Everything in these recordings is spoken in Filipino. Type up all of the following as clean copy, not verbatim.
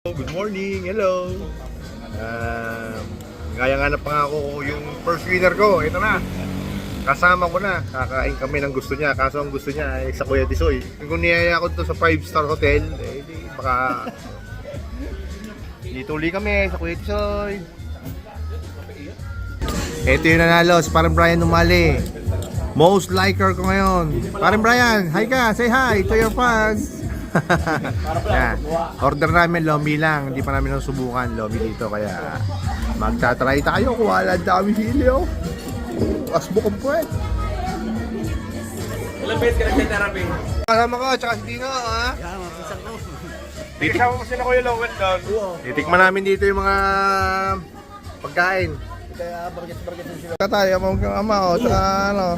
Good morning, hello. Ngayanganap pa nga ako yung first winner ko. Ito na. Kasama ko na. Kakain kami ng gusto niya. Kaso ang gusto niya ay sa Kuya Tisoy. Kung niyaya ko to sa 5-star hotel, eh di baka dito uli kami sa Kuya Tisoy. Ito yung nanalo, si Parang Brian Umali. Most liker ko ngayon. Parang Brian, hi ka, say hi to your fans. Yan. Order namin lomi lang, hindi pa namin nasubukan lomi dito, kaya magta-try tayo kung wala dami sili. Asbo kong puwet. Ilang beses ka nagtitherapy? Kasama ko, tsaka si Dino, ha? Kasama mo sila Kuya Lowell doon. Titikman namin dito yung mga pagkain. Kaya barget-barget din sila. Tatay, mga ama, tsaka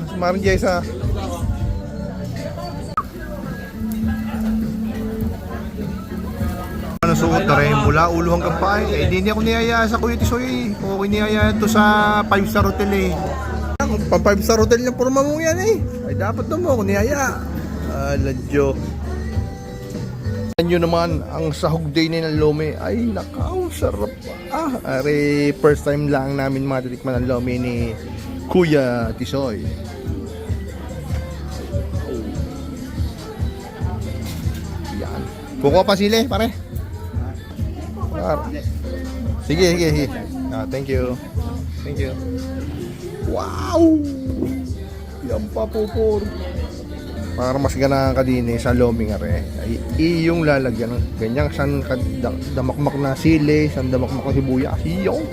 si Maring Jessa. Ano suot na rin mula ulo hanggang paa, eh hindi ako niyaya sa Kuya Tisoy. O niyaya ito sa 5-star hotel eh. Kung pang 5-star hotel niya porma mo yan eh. Ay dapat doon mo ako niyaya. Ladyo. Nyo naman ang sahog day ni ng lomi. Ay nakaw, sarap. Ari first time lang namin matitikman ang lomi ni Kuya Tisoy. Yan. Kukuha pa sili pare. Sige. Thank you. Wow! Yan pa pupur. Para mas ganahan ka din sa lomi nga re. Iyong lalagyan ng ganyang san damakmak na sili, san damakmak na sibuyas. Yon.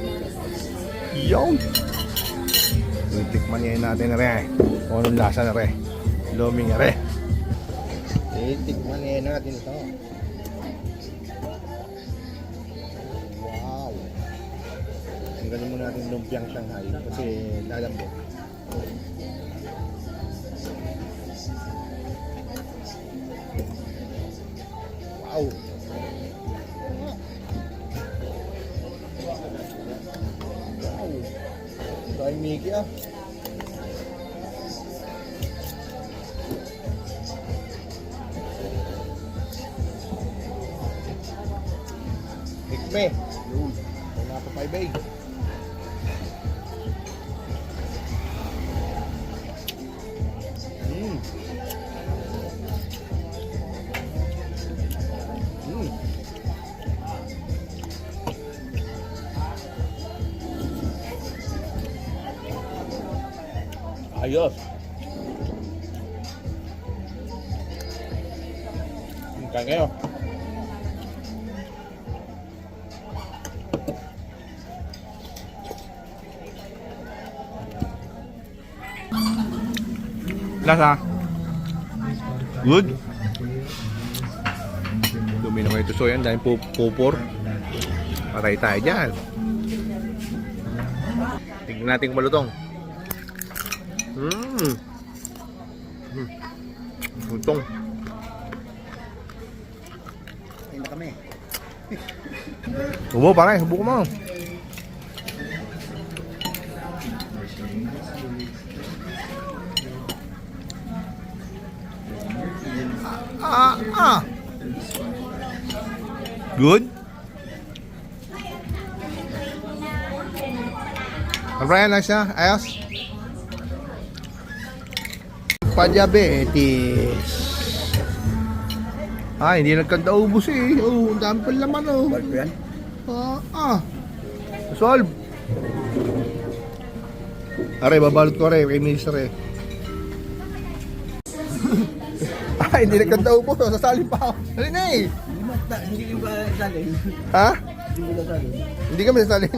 Tikman niya natin re. Kung anong lasa na re. Lomi nga re. Tikman niya natin ito. Tanggalin muna natin lumpiang Shanghai kasi lalambot. Wow! Wow! Dahil Mickey ah! Hikme! Wala pa 5 Ayos. Kain kayo. Lasa. Good. Dumi naman ito soyan dahil pupor. Patay tayo dyan. Tignan natin kung malutong. Lutong. Kain na kami. Hubo pare, hubo ko mo. Good. Brian, nice na? Ayos? Padiabetes. Hindi nagkanta-ubos eh. Ang dami pa laman oh. Balik ko yan? Solve. Are, babalot ko rin. Kay Minister eh. Hindi nagkanta-ubos. Sasali pa ako. Dali na eh. Hindi ko ba salin? Ha? Hindi ko ba salin? Hindi kami sasalin.